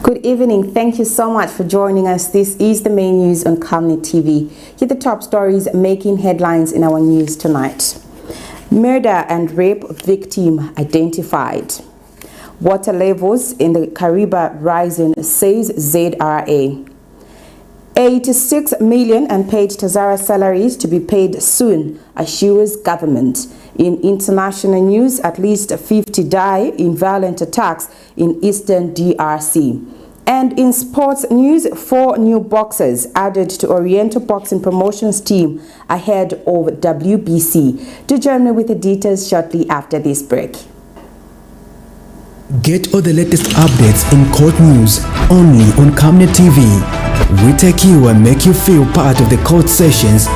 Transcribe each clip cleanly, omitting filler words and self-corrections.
Good evening. Thank you so much for joining us. This is the main news on Camnet TV. Here are the top stories making headlines in our news tonight. Murder and rape victim identified. Water levels in the KARIBA rising, says ZRA. 86 million unpaid TAZARA salaries to be paid soon, assures government. In international news, at least 50 die in violent attacks in eastern DRC. And in sports news, 4 new boxers added to Oriental boxing promotions team ahead of WBC. Do join me with the details shortly after this break. Get all the latest updates in court news only on Camnet TV. We take you and make you feel part of the court sessions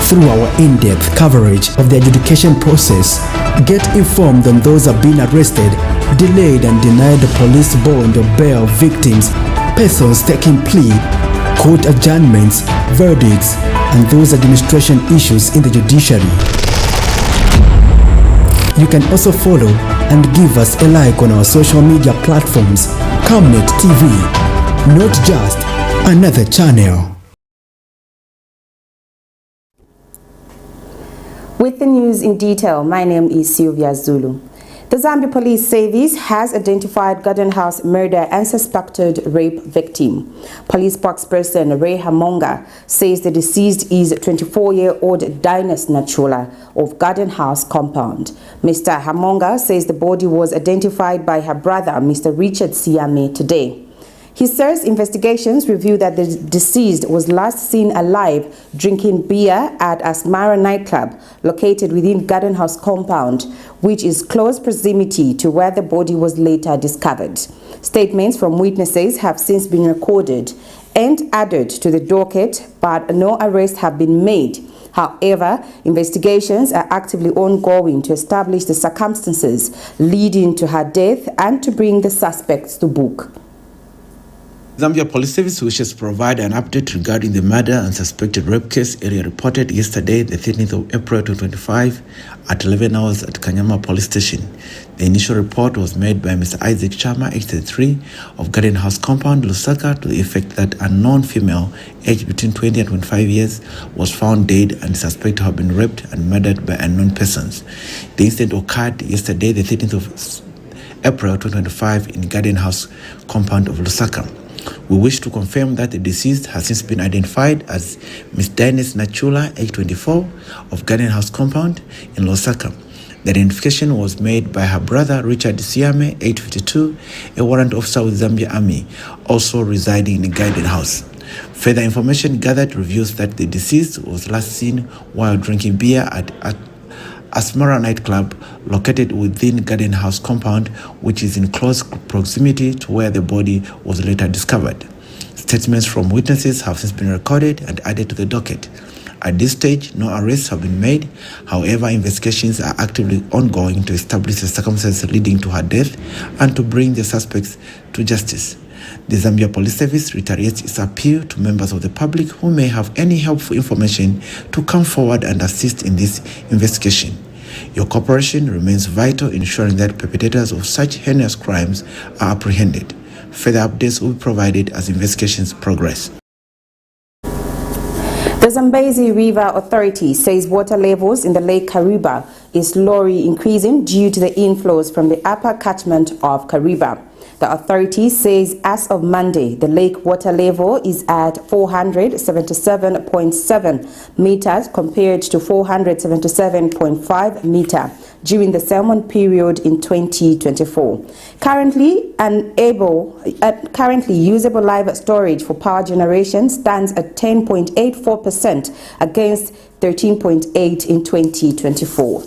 through our in-depth coverage of the adjudication process. Get informed on those who have been arrested, delayed and denied the police bond or bail victims, persons taking plea, court adjournments, verdicts, and those administration issues in the judiciary. You can also follow and give us a like on our social media platforms. Camnet TV, not just another channel. With the news in detail, my name is Sylvia Zulu. The Zambia Police Service has identified Garden House murder and suspected rape victim. Police spokesperson Ray Hamonga says the deceased is 24-year-old Dinus Nachula of Garden House compound. Mr. Hamonga says the body was identified by her brother, Mr. Richard Siame, today. He says investigations reveal that the deceased was last seen alive drinking beer at Asmara nightclub located within Garden House compound, which is close proximity to where the body was later discovered. Statements from witnesses have since been recorded and added to the docket, but no arrests have been made. However, investigations are actively ongoing to establish the circumstances leading to her death and to bring the suspects to book. Zambia Police Service wishes to provide an update regarding the murder and suspected rape case earlier reported yesterday, the 13th of April 2025, at 11 hours at Kanyama Police Station. The initial report was made by Mr. Isaac Chama, age 33, of Garden House compound, Lusaka, to the effect that a known female, aged between 20 and 25 years, was found dead and suspected to have been raped and murdered by unknown persons. The incident occurred yesterday, the 13th of April 2025, in Garden House compound of Lusaka. We wish to confirm that the deceased has since been identified as Ms. Dinus Nachula, age 24, of Garden House compound in Lusaka. The identification was made by her brother Richard Siame, age 52, a warrant officer with Zambia Army, also residing in Garden House. Further information gathered reveals that the deceased was last seen while drinking beer at Asmara nightclub located within Garden House compound, which is in close proximity to where the body was later discovered. Statements from witnesses have since been recorded and added to the docket. At this stage, no arrests have been made. However, investigations are actively ongoing to establish the circumstances leading to her death and to bring the suspects to justice. The Zambia Police Service reiterates its appeal to members of the public who may have any helpful information to come forward and assist in this investigation. Your cooperation remains vital in ensuring that perpetrators of such heinous crimes are apprehended. Further updates will be provided as investigations progress. The Zambezi River Authority says water levels in the Lake KARIBA is slowly increasing due to the inflows from the upper catchment of KARIBA. The authority says as of Monday, the lake water level is at 477.7 meters compared to 477.5 meters during the same period in 2024. Currently usable live storage for power generation stands at 10.84% against 13.8% in 2024.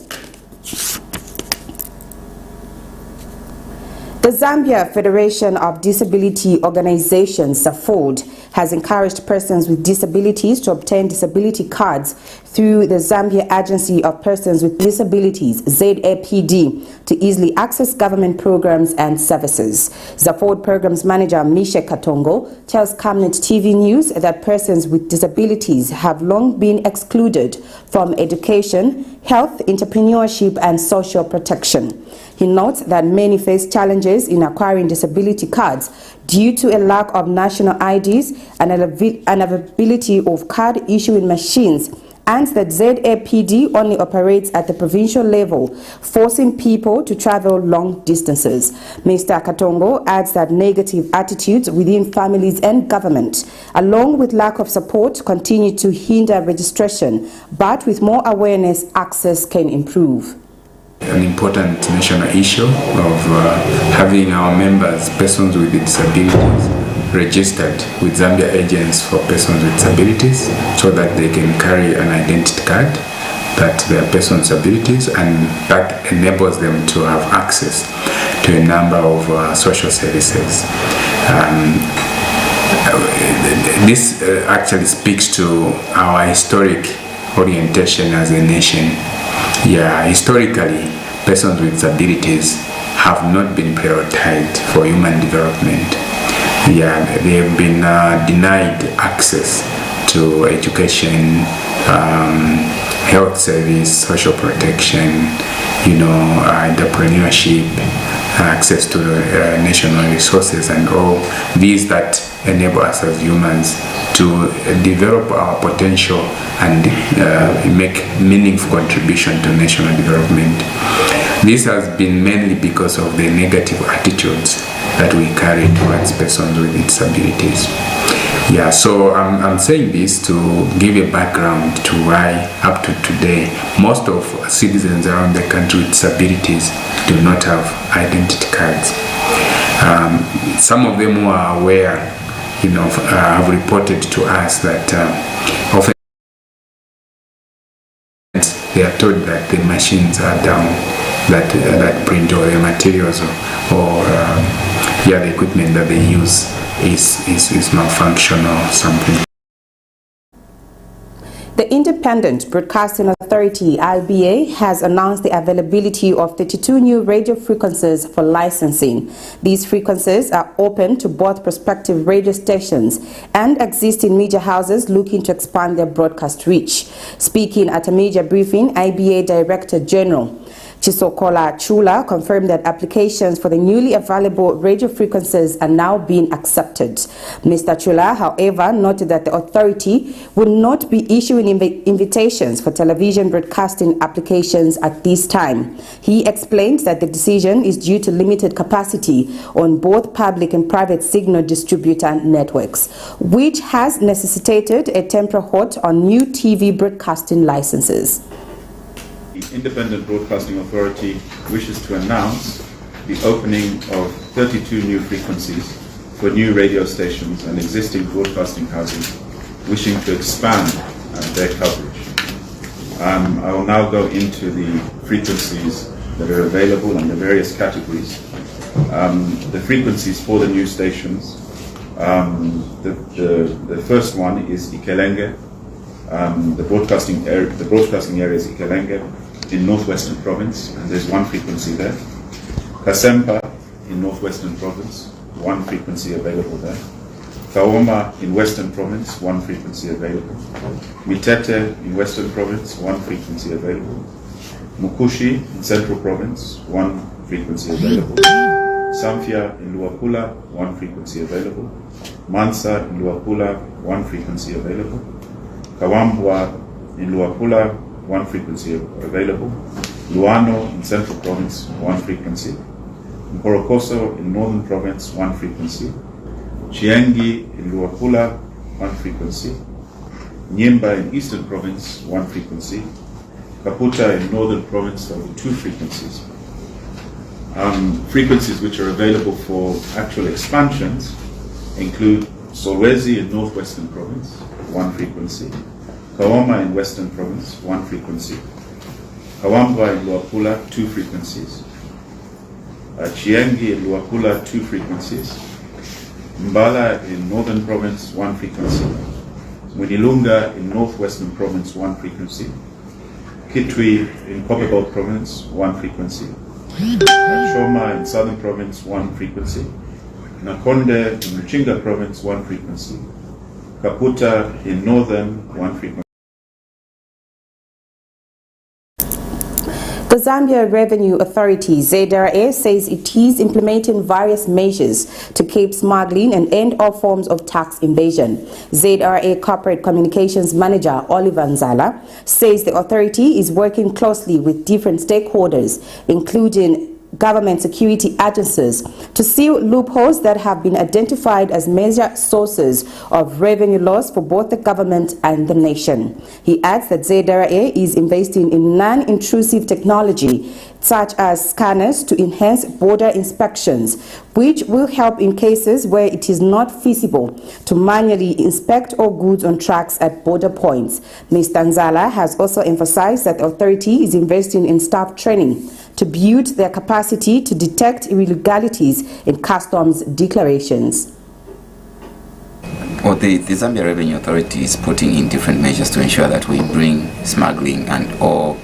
The Zambia Federation of Disability Organizations, SAFOD, has encouraged persons with disabilities to obtain disability cards through the Zambia Agency of Persons with Disabilities, ZAPD, to easily access government programs and services. Zaford Programs Manager Misha Katongo tells Camnet TV News that persons with disabilities have long been excluded from education, health, entrepreneurship and social protection. He notes that many face challenges in acquiring disability cards due to a lack of national IDs and unavailability of card issuing machines, and that ZAPD only operates at the provincial level, forcing people to travel long distances. Mr. Katongo adds that negative attitudes within families and government, along with lack of support, continue to hinder registration, but with more awareness, access can improve. An important national issue of having our members, persons with disabilities, registered with Zambia agents for persons with disabilities so that they can carry an identity card that they are persons with disabilities, and that enables them to have access to a number of social services. This actually speaks to our historic orientation as a nation. Historically, persons with disabilities have not been prioritized for human development. They have been denied access to education, health service, social protection, entrepreneurship, access to national resources, and all these that enable us as humans to develop our potential and make meaningful contribution to national development. This has been mainly because of the negative attitudes that we carry towards persons with disabilities. So I'm saying this to give a background to why up to today most of citizens around the country with disabilities do not have identity cards. Some of them who are aware, have reported to us that often they are told that the machines are down, that print or the materials or the equipment that they use is malfunctional or something. The Independent Broadcasting Authority, IBA, has announced the availability of 32 new radio frequencies for licensing. These frequencies are open to both prospective radio stations and existing media houses looking to expand their broadcast reach. Speaking at a media briefing, IBA Director General Chisokola Chula confirmed that applications for the newly available radio frequencies are now being accepted. Mr. Chula, however, noted that the authority will not be issuing invitations for television broadcasting applications at this time. He explained that the decision is due to limited capacity on both public and private signal distributor networks, which has necessitated a temporary halt on new TV broadcasting licenses. The Independent Broadcasting Authority wishes to announce the opening of 32 new frequencies for new radio stations and existing broadcasting houses wishing to expand their coverage. I will now go into the frequencies that are available and the various categories. The frequencies for the new stations. The first one is Ikelenge. The broadcasting area is Ikelenge in Northwestern Province, and there's one frequency there. Kasempa in Northwestern Province, one frequency available there. Kaoma in Western Province, one frequency available. Mitete in Western Province, one frequency available. Mukushi in Central Province, one frequency available. Samfya in Luapula, one frequency available. Mansa in Luapula, one frequency available. Kawambwa in Luapula, one frequency available. Luano in Central Province, one frequency. Nkorokoso in Northern Province, one frequency. Chiengi in Luapula, one frequency. Nyemba in Eastern Province, one frequency. Kaputa in Northern Province, two frequencies. Frequencies which are available for actual expansions include Solwezi in Northwestern Province, one frequency. Kaoma in Western Province, one frequency. Kawambwa in Luapula, two frequencies. Chiengi in Luapula, two frequencies. Mbala in Northern Province, one frequency. Mwinilunga in Northwestern Province, 1 frequency. Kitwe in Copperbelt Province, 1 frequency. Shoma in Southern Province, 1 frequency. Nakonde in Mchinga Province, 1 frequency. Kaputa in Northern, 1 frequency. The Zambia Revenue Authority, ZRA, says it is implementing various measures to keep smuggling and end all forms of tax evasion. ZRA Corporate Communications Manager Oliver Nzala says the authority is working closely with different stakeholders, including government security agencies, to seal loopholes that have been identified as major sources of revenue loss for both the government and the nation. He adds that ZRA is investing in non-intrusive technology such as scanners to enhance border inspections, which will help in cases where it is not feasible to manually inspect all goods on trucks at border points. Mr. Nzala has also emphasized that the authority is investing in staff training to build their capacity to detect irregularities in customs declarations. Well, the Zambia Revenue Authority is putting in different measures to ensure that we bring smuggling and all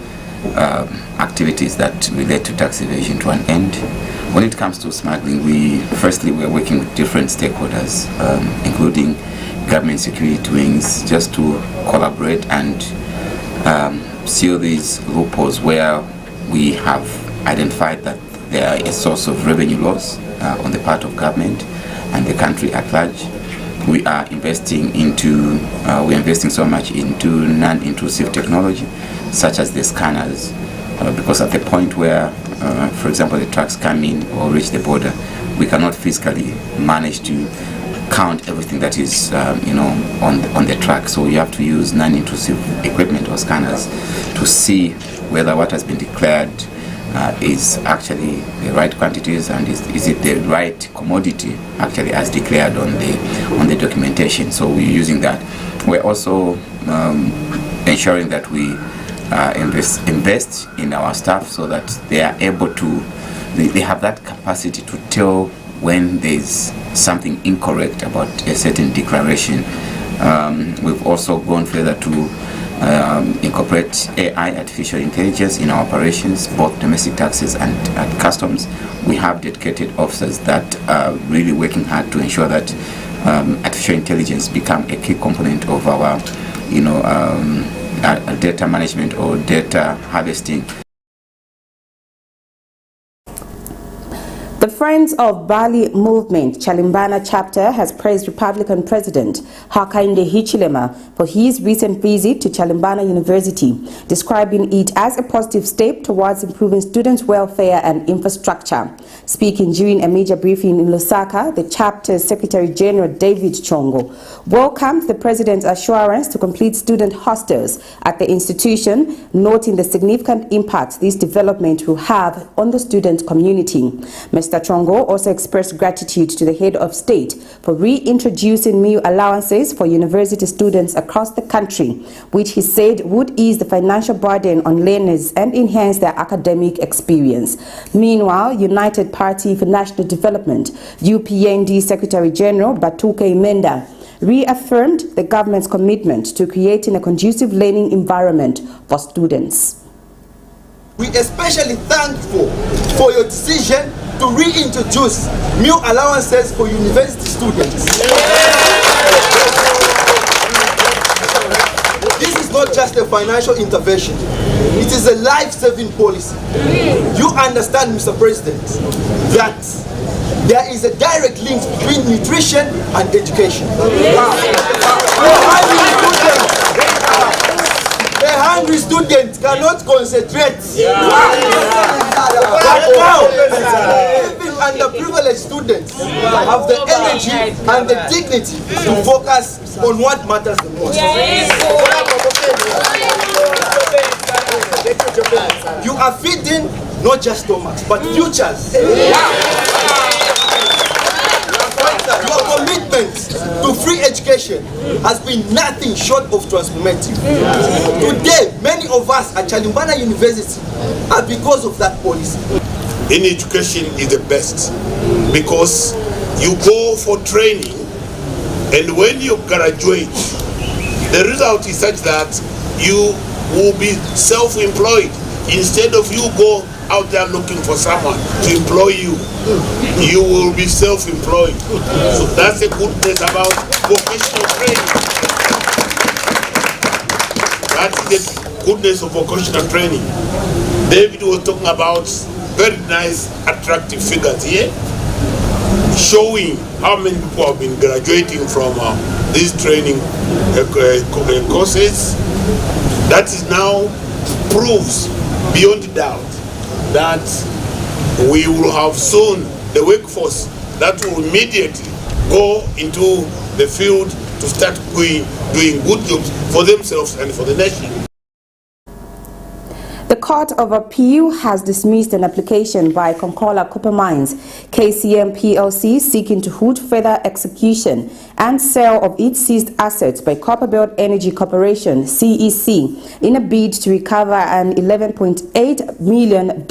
activities that relate to tax evasion to an end. When it comes to smuggling, we're working with different stakeholders, including government security wings, just to collaborate and seal these loopholes where we have identified that there are a source of revenue loss on the part of government and the country at large. We are investing so much into non-intrusive technology, such as the scanners, because at the point where, for example, the trucks come in or reach the border, we cannot physically manage to count everything that is, on the truck. So you have to use non-intrusive equipment or scanners to see whether what has been declared is actually the right quantities and is it the right commodity actually as declared on the documentation. So we're using that. We're also ensuring that we invest in our staff so that they are able to, they have that capacity to tell when there's something incorrect about a certain declaration. We've also gone further to incorporate AI, artificial intelligence, in our operations, both domestic taxes and at customs. We have dedicated officers that are really working hard to ensure that artificial intelligence become a key component of our, data management or data harvesting. The Friends of Bali Movement Chalimbana chapter has praised Republican President Hakainde Hichilema for his recent visit to Chalimbana University, describing it as a positive step towards improving students' welfare and infrastructure. Speaking during a major briefing in Lusaka, the chapter's Secretary General David Chongo welcomed the president's assurance to complete student hostels at the institution, noting the significant impact this development will have on the student community. Mr. Chongo also expressed gratitude to the head of state for reintroducing meal allowances for university students across the country, which he said would ease the financial burden on learners and enhance their academic experience. Meanwhile, United Party for National Development, UPND Secretary General Batuke Menda, reaffirmed the government's commitment to creating a conducive learning environment for students. We especially thankful for your decision to reintroduce meal allowances for university students. This is not just a financial intervention, it is a life-saving policy. You understand, Mr. President, that there is a direct link between nutrition and education. A hungry student cannot concentrate. But now, even underprivileged students have the energy and the dignity to focus on what matters the most. You are feeding not just stomachs, but futures. Your commitment to free education has been nothing short of transformative. Today, many of us at Chalimbana University are because of that policy. In education is the best because you go for training, and when you graduate, The result is such that you will be self-employed. Instead of you go out there looking for someone to employ you, you will be self-employed. So that's the goodness about vocational training. That's the goodness of vocational training. David was talking about very nice, attractive figures here, showing how many people have been graduating from these training courses. That is now proves beyond doubt that we will have soon the workforce that will immediately go into the field to start doing good jobs for themselves and for the nation. The Court of Appeal has dismissed an application by Konkola Copper Mines, KCM PLC, seeking to hood further execution and sale of its seized assets by Copperbelt Energy Corporation, CEC, in a bid to recover an $11.8 million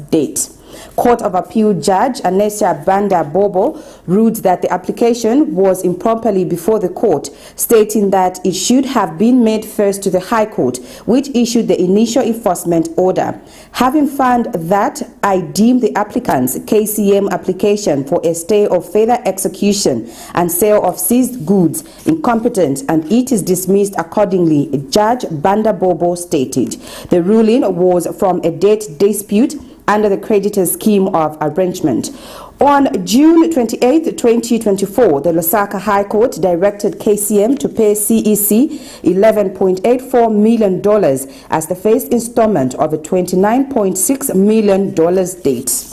debt. Court of Appeal Judge Anesia Banda Bobo ruled that the application was improperly before the court, stating that it should have been made first to the High Court, which issued the initial enforcement order. Having found that, I deem the applicant's KCM application for a stay of further execution and sale of seized goods incompetent, and it is dismissed accordingly, Judge Banda Bobo stated. The ruling was from a debt dispute under the creditor's scheme of arrangement. On June 28, 2024, the Lusaka High Court directed KCM to pay CEC $11.84 million as the first installment of a $29.6 million debt.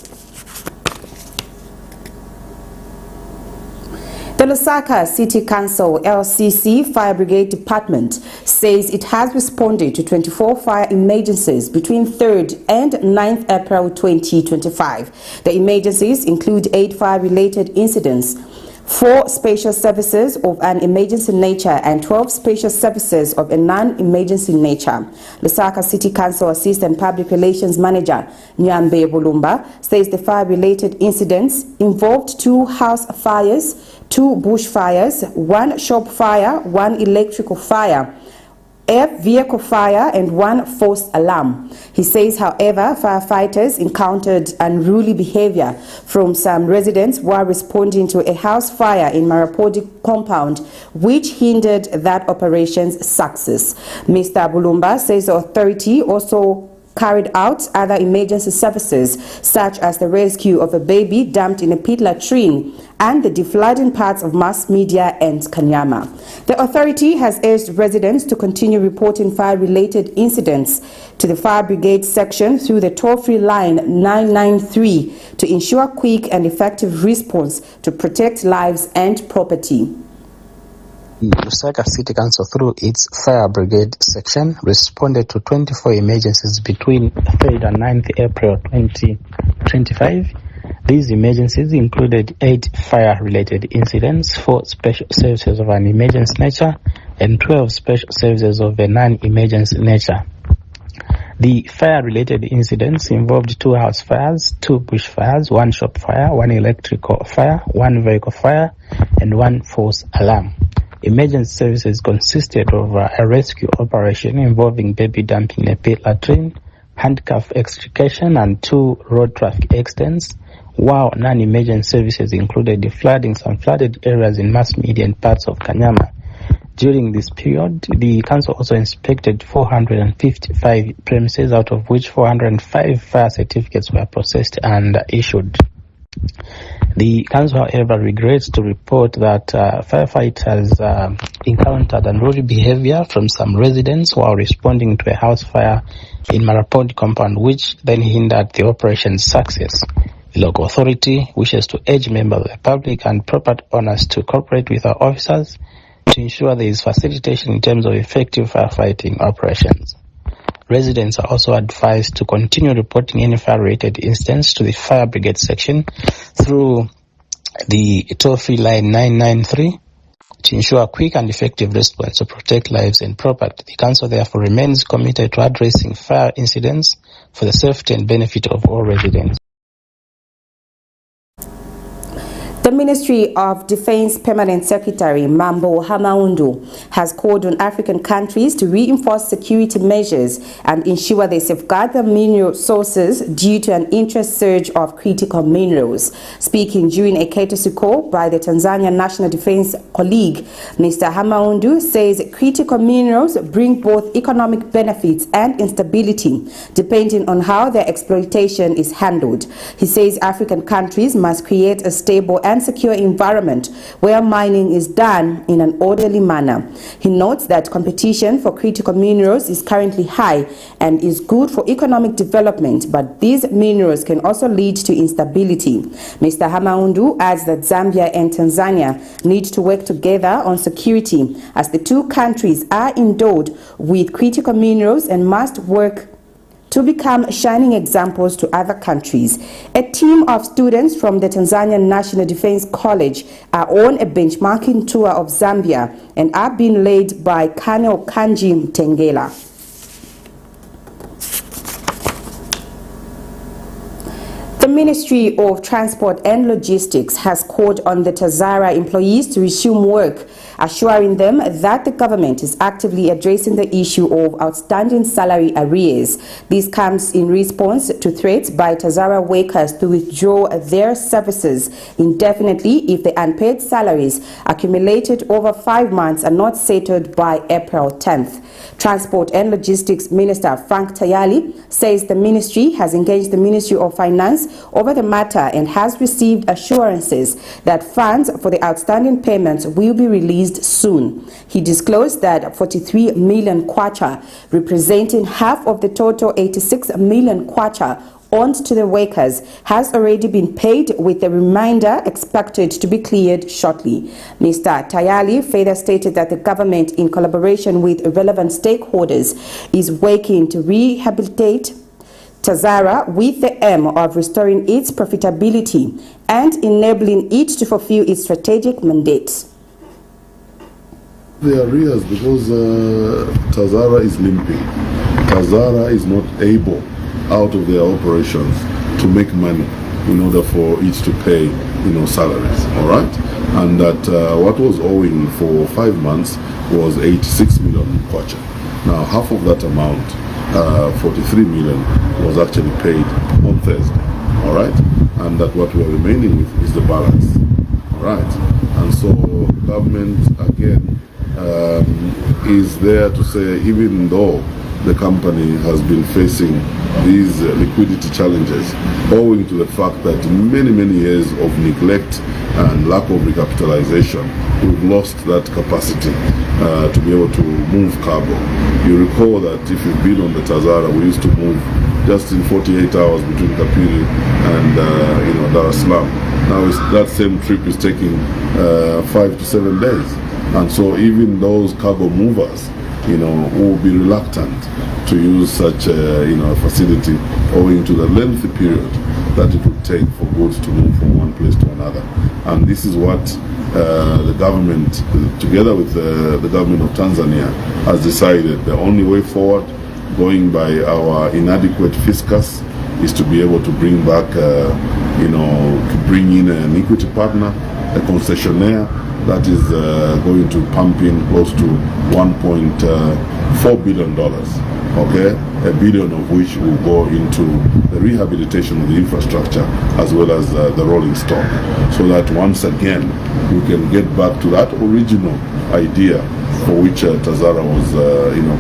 The Lusaka City Council LCC Fire Brigade Department says it has responded to 24 fire emergencies between 3rd and 9th April 2025. The emergencies include 8 fire-related incidents, 4 special services of an emergency nature and 12 special services of a non-emergency nature. Lusaka City Council Assistant Public Relations Manager Nyambe Bulumba says the fire-related incidents involved 2 house fires, 2 bush fires, 1 shop fire, 1 electrical fire, a vehicle fire, and 1 false alarm. He says, however, firefighters encountered unruly behavior from some residents while responding to a house fire in Marapodi compound, which hindered that operation's success. Mr. Bulumba says the authority also carried out other emergency services, such as the rescue of a baby dumped in a pit latrine and the deflooding parts of mass media and Kanyama. The authority has urged residents to continue reporting fire-related incidents to the Fire Brigade section through the toll-free line 993 to ensure quick and effective response to protect lives and property. Lusaka City Council, through its Fire Brigade section, responded to 24 emergencies between 3rd and 9th April 2025. These emergencies included 8 fire-related incidents, 4 special services of an emergency nature, and 12 special services of a non-emergency nature. The fire-related incidents involved 2 house fires, 2 bush fires, 1 shop fire, 1 electrical fire, 1 vehicle fire, and 1 false alarm. Emergency services consisted of a rescue operation involving baby dumping in a pit latrine, handcuff extrication, and 2 road traffic accidents, while non-emergency services included the flooding some flooded areas in mass media and parts of Kanyama. During this period, the council also inspected 455 premises, out of which 405 fire certificates were processed and issued. The council, however, regrets to report that firefighters encountered unruly behavior from some residents while responding to a house fire in Marapodi compound, which then hindered the operation's success. The local authority wishes to urge members of the public and property owners to cooperate with our officers to ensure there is facilitation in terms of effective firefighting operations. Residents are also advised to continue reporting any fire-related incidents to the Fire Brigade section through the toll-free line 993 to ensure a quick and effective response to protect lives and property. The Council therefore remains committed to addressing fire incidents for the safety and benefit of all residents. The Ministry of Defense Permanent Secretary Mambo Hamaundu has called on African countries to reinforce security measures and ensure they safeguard the mineral sources due to an interest surge of critical minerals. Speaking during a courtesy call by the Tanzania National Defense colleague, Mr. Hamaundu says critical minerals bring both economic benefits and instability, depending on how their exploitation is handled. He says African countries must create a stable and secure environment where mining is done in an orderly manner. He notes that competition for critical minerals is currently high and is good for economic development, but these minerals can also lead to instability. Mr. Hamaundu adds that Zambia and Tanzania need to work together on security as the two countries are endowed with critical minerals and must work to become shining examples to other countries. A team of students from the Tanzania National Defense College are on a benchmarking tour of Zambia and are being led by Colonel Kanji Mtengela. The Ministry of Transport and Logistics has called on the TAZARA employees to resume work, assuring them that the government is actively addressing the issue of outstanding salary arrears. This comes in response to threats by TAZARA workers to withdraw their services indefinitely if the unpaid salaries accumulated over 5 months are not settled by April 10th. Transport and Logistics Minister Frank Tayali says the ministry has engaged the Ministry of Finance over the matter and has received assurances that funds for the outstanding payments will be released soon. He disclosed that 43 million kwacha, representing half of the total 86 million kwacha owed to the workers, has already been paid, with the remainder expected to be cleared shortly. Mr. Tayali further stated that the government, in collaboration with relevant stakeholders, is working to rehabilitate TAZARA with the aim of restoring its profitability and enabling it to fulfill its strategic mandates. The arrears because TAZARA is limping. TAZARA is not able, out of their operations, to make money in order for it to pay, salaries. All right, and that what was owing for 5 months was 86 million kwacha. Now, half of that amount, 43 million, was actually paid on Thursday. All right, and that what we are remaining with is the balance. All right, and so government again is there to say, even though the company has been facing these liquidity challenges owing to the fact that many years of neglect and lack of recapitalization, we've lost that capacity to be able to move cargo. You recall that if you've been on the TAZARA, we used to move just in 48 hours between Kapili and Dar es Salaam. Now that same trip is taking 5 to 7 days. And so even those cargo movers, will be reluctant to use such a facility owing to the lengthy period that it would take for goods to move from one place to another. And this is what the government, together with the government of Tanzania, has decided the only way forward, going by our inadequate fiscus, is to be able to bring back, to bring in an equity partner, a concessionaire, that is going to pump in close to $1.4 billion, okay? $1 billion of which will go into the rehabilitation of the infrastructure as well as the rolling stock, so that once again we can get back to that original idea for which TAZARA was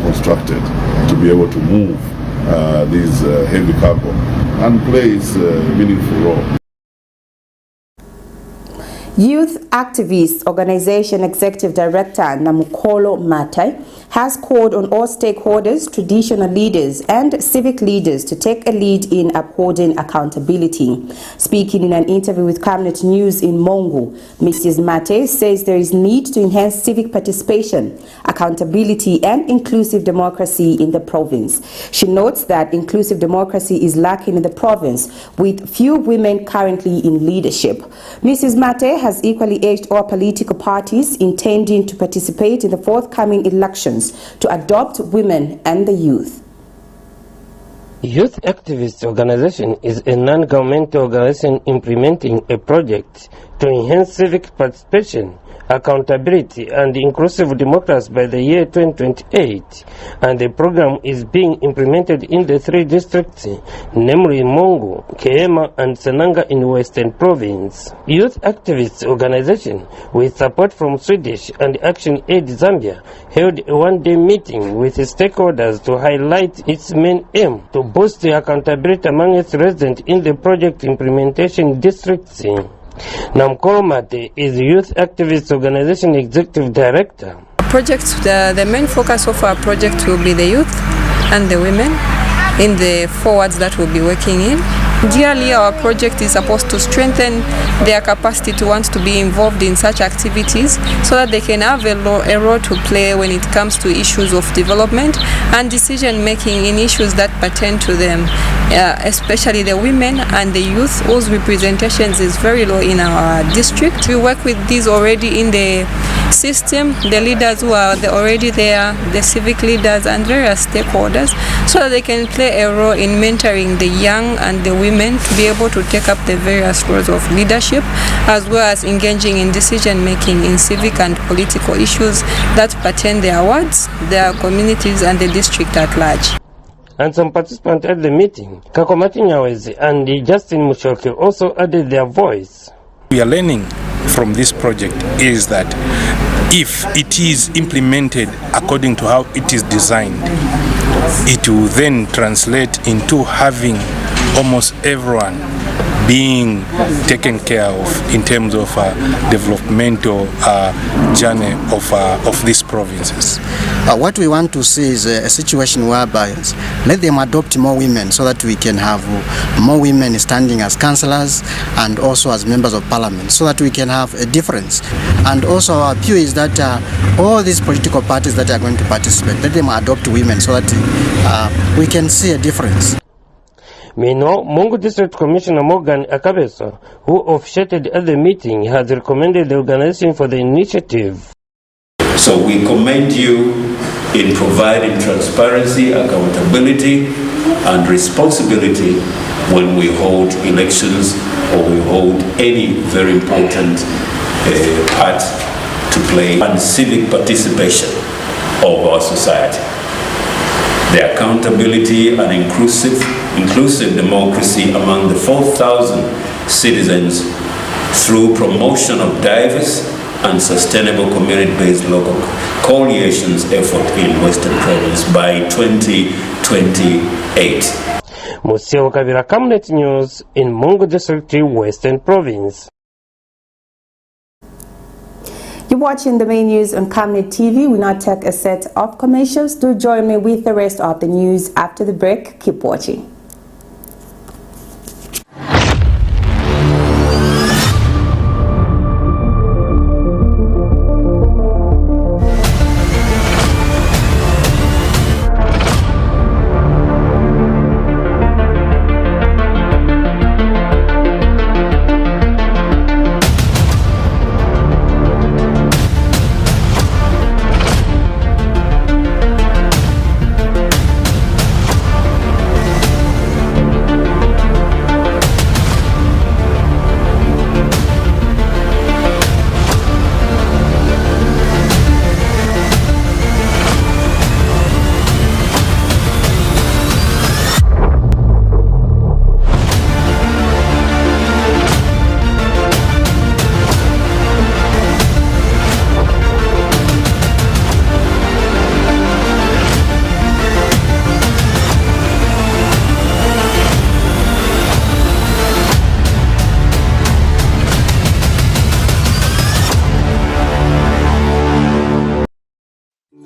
constructed, to be able to move these heavy cargo and play its meaningful role. Youth Activist Organization Executive Director Namukolo Matai has called on all stakeholders, traditional leaders and civic leaders to take a lead in upholding accountability. Speaking in an interview with Camnet News in Mongu, Mrs. Matai says there is need to enhance civic participation, accountability and inclusive democracy in the province. She notes that inclusive democracy is lacking in the province, with few women currently in leadership. Mrs. Matai has equally urged all political parties intending to participate in the forthcoming elections to adopt women and the youth. Youth Activist Organization is a non-governmental organization implementing a project to enhance civic participation, accountability, and inclusive democracy by the year 2028, and the program is being implemented in the 3 districts, namely Mongo, Keema, and Sananga in Western Province. Youth Activist Organization, with support from Swedish and Action Aid Zambia, held a one-day meeting with stakeholders to highlight its main aim to boost the accountability among its residents in the project implementation districts. Namkoro Mate is Youth Activist Organization Executive Director. The main focus of our project will be the youth and the women in the 4 wards that we'll be working in. Ideally, our project is supposed to strengthen their capacity to want to be involved in such activities so that they can have a role to play when it comes to issues of development and decision making in issues that pertain to them, especially the women and the youth whose representations is very low in our district. We work with these already in the system, the leaders who are already there, the civic leaders and various stakeholders, so that they can play a role in mentoring the young and the women to be able to take up the various roles of leadership, as well as engaging in decision making in civic and political issues that pertain their wards, their communities and the district at large. And some participants at the meeting, Kakomati Nyawezi and Justin Mushoke, also added their voice. We are learning from this project is that if it is implemented according to how it is designed, it will then translate into having almost everyone being taken care of in terms of developmental journey of these provinces. What we want to see is a situation whereby let them adopt more women so that we can have more women standing as councillors and also as members of parliament, so that we can have a difference. And also our view is that all these political parties that are going to participate, let them adopt women so that we can see a difference. Meanwhile, Mongo District Commissioner Morgan Akabeso, who officiated at the meeting, has recommended the organization for the initiative. So we commend you in providing transparency, accountability, and responsibility when we hold elections or we hold any very important part to play in civic participation of our society. The accountability and inclusive democracy among the 4,000 citizens through promotion of diverse and sustainable community-based local coalitions effort in Western Province by 2028. Museo Kavira, Camnet News in Mongo District, Western Province. You're watching the main news on Camnet TV. We now take a set of commercials. Do join me with the rest of the news after the break. Keep watching.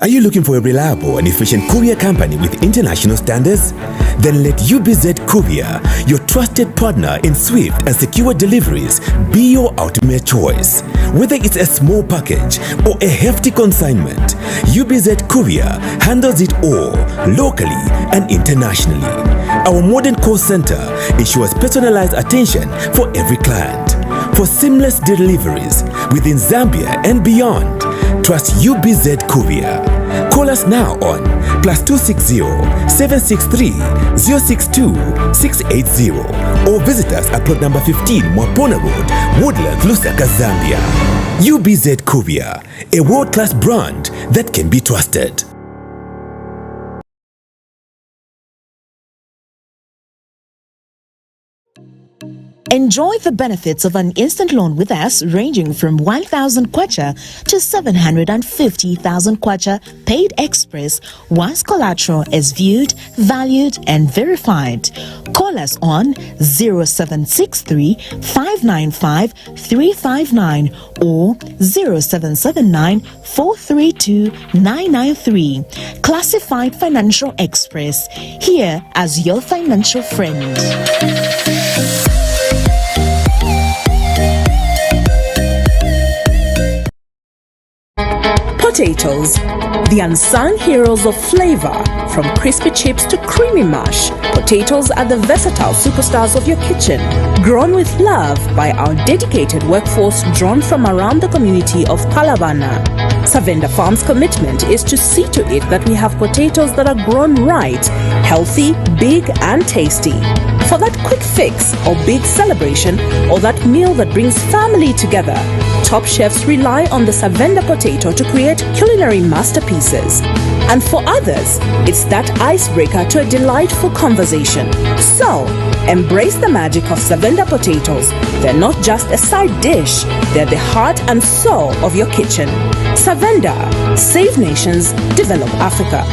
Are you looking for a reliable and efficient courier company with international standards? Then let UBZ Courier, your trusted partner in swift and secure deliveries, be your ultimate choice. Whether it's a small package or a hefty consignment, UBZ Courier handles it all, locally and internationally. Our modern call center ensures personalized attention for every client. For seamless deliveries within Zambia and beyond, trust UBZ Courier. Call us now on +260 763 062 680 or visit us at plot number 15 Mwapona Road, Woodlands, Lusaka, Zambia. UBZ Kuvia, a world-class brand that can be trusted. Enjoy the benefits of an instant loan with us ranging from 1,000 kwacha to 750,000 kwacha paid express once collateral is viewed, valued and verified. Call us on 0763 595 359 or 0779 432 993. Classified Financial Express, here as your financial friend. Potatoes, the unsung heroes of flavor. From crispy chips to creamy mash, potatoes are the versatile superstars of your kitchen. Grown with love by our dedicated workforce drawn from around the community of Palabana. Savenda Farm's commitment is to see to it that we have potatoes that are grown right, healthy, big and tasty. For that quick fix or big celebration or that meal that brings family together, top chefs rely on the Savenda potato to create culinary masterpieces. And for others, it's that icebreaker to a delightful conversation. So, embrace the magic of Savenda potatoes. They're not just a side dish, they're the heart and soul of your kitchen. Savenda, save nations, develop Africa.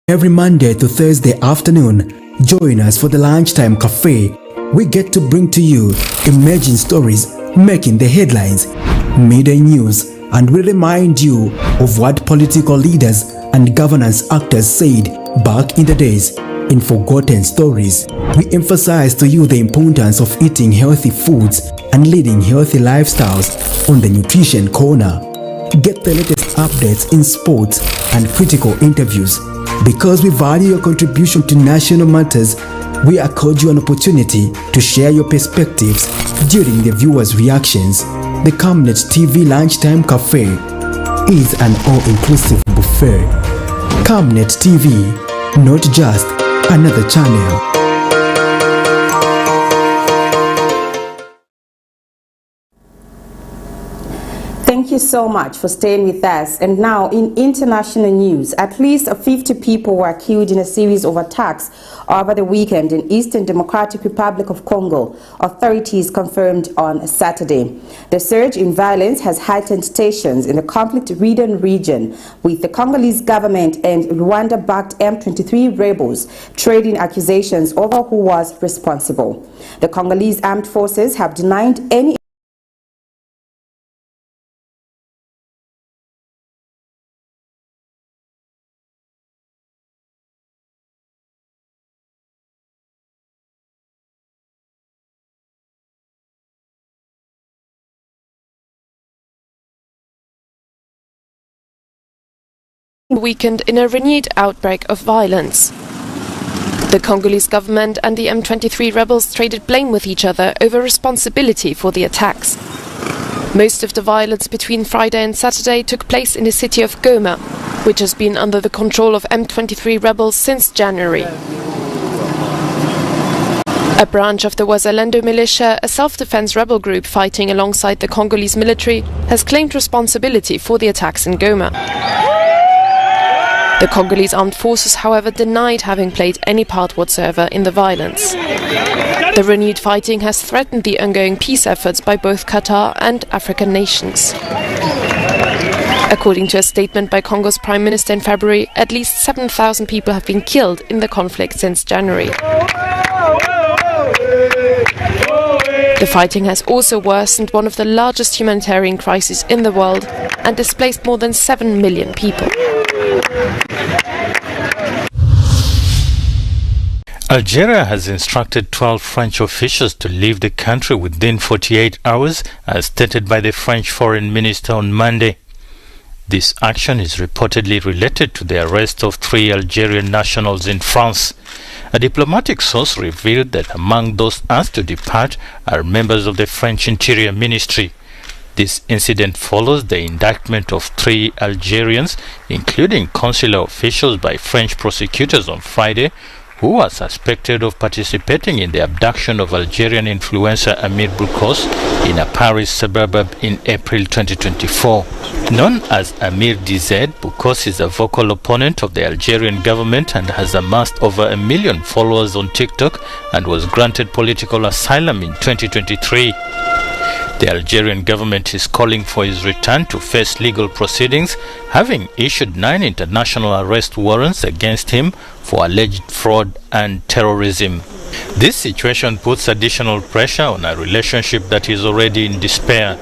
Every Monday to Thursday afternoon, join us for the Lunchtime Cafe. We get to bring to you emerging stories making the headlines, media news, and we remind you of what political leaders and governance actors said back in the days. In Forgotten Stories, we emphasize to you the importance of eating healthy foods and leading healthy lifestyles on the Nutrition Corner. Get the latest updates in sports and critical interviews. Because we value your contribution to national matters, we accord you an opportunity to share your perspectives during the viewers' reactions. The Camnet TV Lunchtime Cafe is an all-inclusive buffet. Camnet TV, not just another channel. Thank you so much for staying with us. And now in international news, at least 50 people were killed in a series of attacks over the weekend in Eastern Democratic Republic of Congo, authorities confirmed on Saturday. The surge in violence has heightened tensions in the conflict-ridden region, with the Congolese government and Rwanda-backed M23 rebels trading accusations over who was responsible. The Congolese armed forces have denied any weekend in a renewed outbreak of violence. The Congolese government and the M23 rebels traded blame with each other over responsibility for the attacks. Most of the violence between Friday and Saturday took place in the city of Goma, which has been under the control of M23 rebels since January. A branch of the Wazalendo militia, a self-defense rebel group fighting alongside the Congolese military, has claimed responsibility for the attacks in Goma. The Congolese armed forces, however, denied having played any part whatsoever in the violence. The renewed fighting has threatened the ongoing peace efforts by both Qatar and African nations. According to a statement by Congo's Prime Minister in February, at least 7,000 people have been killed in the conflict since January. The fighting has also worsened one of the largest humanitarian crises in the world and displaced more than 7 million people. Algeria has instructed 12 French officials to leave the country within 48 hours, as stated by the French Foreign Minister on Monday. This action is reportedly related to the arrest of 3 Algerian nationals in France. A diplomatic source revealed that among those asked to depart are members of the French Interior Ministry. This incident follows the indictment of 3 Algerians, including consular officials, by French prosecutors on Friday, who are suspected of participating in the abduction of Algerian influencer Amir Boukos in a Paris suburb in April 2024. Known as Amir DZ, Boukos is a vocal opponent of the Algerian government and has amassed over 1 million followers on TikTok and was granted political asylum in 2023. The Algerian government is calling for his return to face legal proceedings, having issued 9 international arrest warrants against him for alleged fraud and terrorism. This situation puts additional pressure on a relationship that is already in despair.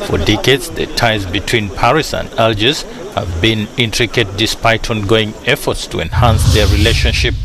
For decades, the ties between Paris and Algiers have been intricate despite ongoing efforts to enhance their relationship.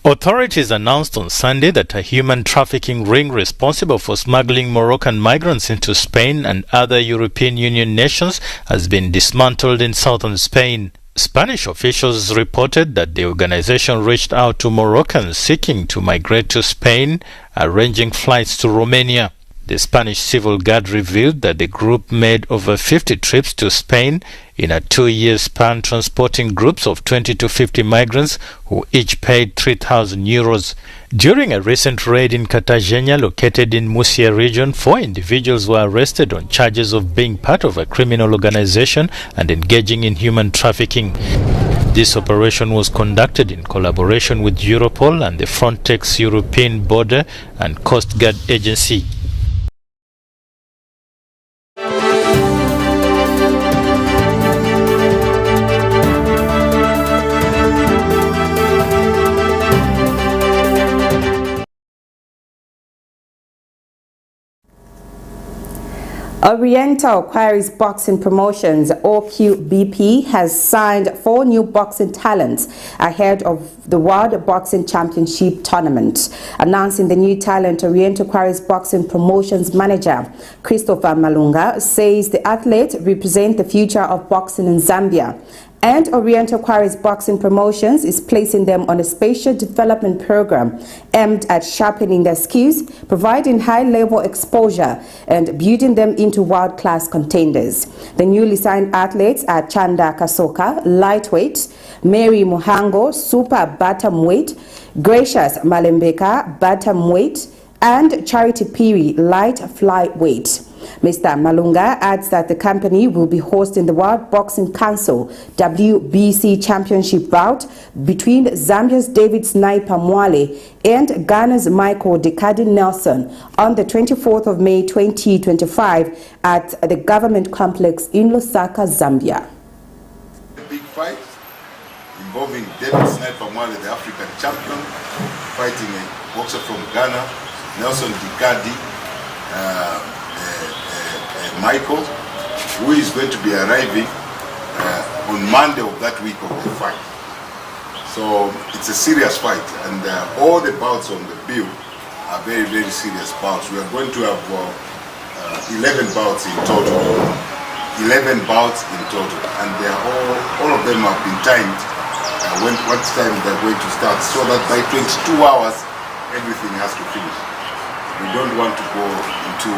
Authorities announced on Sunday that a human trafficking ring responsible for smuggling Moroccan migrants into Spain and other European Union nations has been dismantled in southern Spain. Spanish officials reported that the organization reached out to Moroccans seeking to migrate to Spain, arranging flights to Romania. The Spanish Civil Guard revealed that the group made over 50 trips to Spain in a 2-year span, transporting groups of 20 to 50 migrants who each paid 3,000 euros. During a recent raid in Cartagena, located in Murcia region, 4 individuals were arrested on charges of being part of a criminal organization and engaging in human trafficking. This operation was conducted in collaboration with Europol and the Frontex European Border and Coast Guard Agency. Oriental Quarries Boxing Promotions, OQBP, has signed 4 new boxing talents ahead of the World Boxing Championship tournament. Announcing the new talent, Oriental Quarries Boxing Promotions manager Christopher Malunga says the athletes represent the future of boxing in Zambia, and Oriental Quarries Boxing Promotions is placing them on a special development program aimed at sharpening their skills, providing high-level exposure, and building them into world-class contenders. The newly signed athletes are Chanda Kasoka, lightweight, Mary Muhango, super bantamweight, Gracious Malembeka, bantamweight, and Charity Piri, light flyweight. Mr. Malunga adds that the company will be hosting the World Boxing Council WBC Championship bout between Zambia's David Sniper Mwale and Ghana's Michael Dekadi Nelson on the 24th of May 2025 at the Government Complex in Lusaka, Zambia. A big fight involving David Sniper Mwale, the African champion, fighting a boxer from Ghana, Nelson Dekadi Michael, who is going to be arriving on Monday of that week of the fight. So it's a serious fight, and all the bouts on the bill are very, very serious bouts. We are going to have 11 bouts in total. 11 bouts in total, and they are all of them have been timed what time they're going to start, so that by 22 hours everything has to finish. We don't want to go into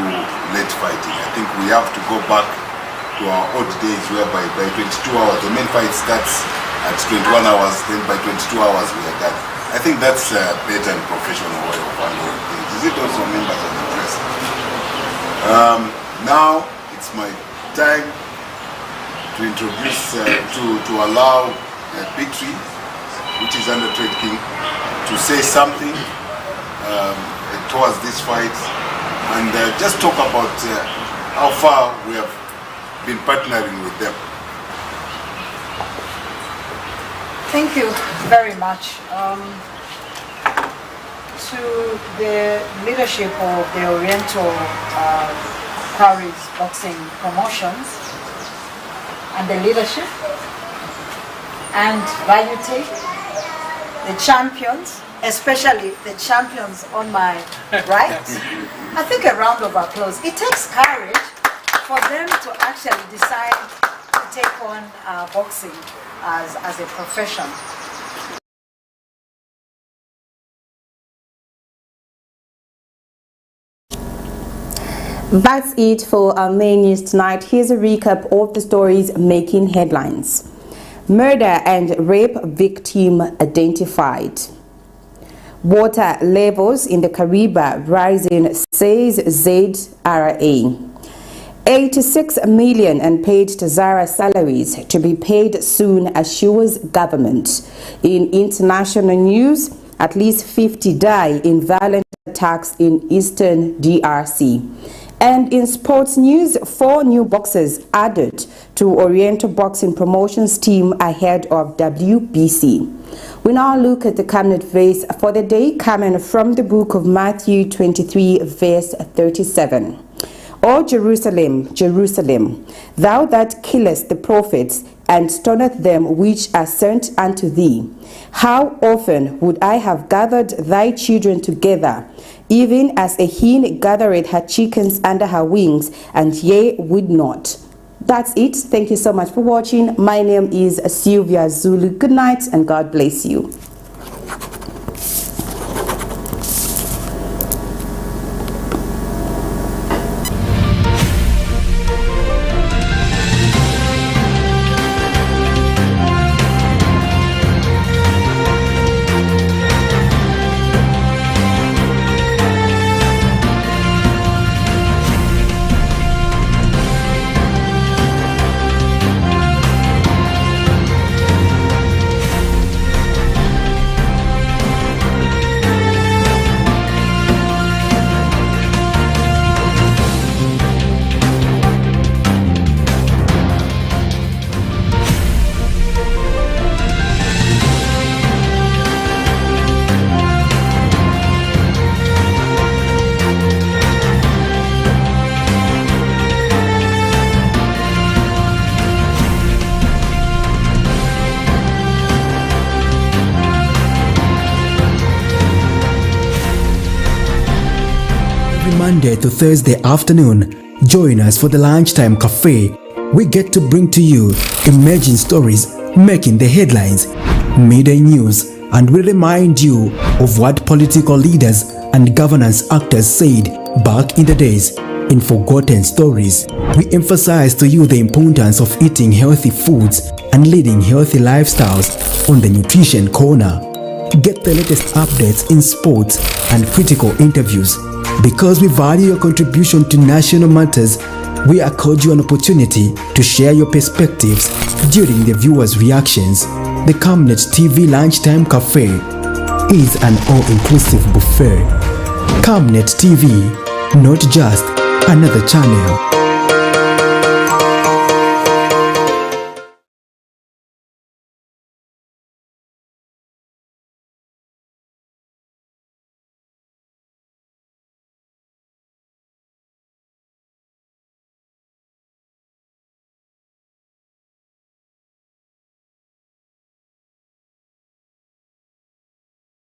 late fighting. I think we have to go back to our old days, whereby by 22 hours, the main fight starts at 21 hours, then by 22 hours we are done. I think that's a better and professional way of handling things. Is it also members of the press? Now it's my time to introduce, to allow Big Tree, which is undertaking, to say something towards this fight, and just talk about how far we have been partnering with them. Thank you very much. To the leadership of the Oriental Quarries Boxing Promotions and the leadership and Value the champions, especially the champions on my right, I think a round of applause. It takes courage for them to actually decide to take on boxing as a profession. That's it for our main news tonight. Here's a recap of the stories making headlines. Murder and rape victim identified. Water levels in the KARIBA rising, says TAZARA. 86 million unpaid TAZARA salaries to be paid soon, assures government. In international news, at least 50 die in violent attacks in eastern DRC. And in sports news, 4 new boxers added to Oriental boxing promotions team ahead of WBC. We now look at the Camnet verse for the day, coming from the book of Matthew 23, verse 37. O Jerusalem, Jerusalem, thou that killest the prophets and stonest them which are sent unto thee, how often would I have gathered thy children together, even as a hen gathereth her chickens under her wings, and ye would not. That's it. Thank you so much for watching. My name is Sylvia Zulu. Good night and God bless you. Monday to Thursday afternoon, join us for the Lunchtime Cafe. We get to bring to you emerging stories making the headlines, media news, and we remind you of what political leaders and governance actors said back in the days. In Forgotten Stories, we emphasize to you the importance of eating healthy foods and leading healthy lifestyles on the Nutrition Corner. Get the latest updates in sports and critical interviews. Because we value your contribution to national matters, we accord you an opportunity to share your perspectives during the viewers' reactions. The Camnet TV Lunchtime Cafe is an all-inclusive buffet. Camnet TV, not just another channel.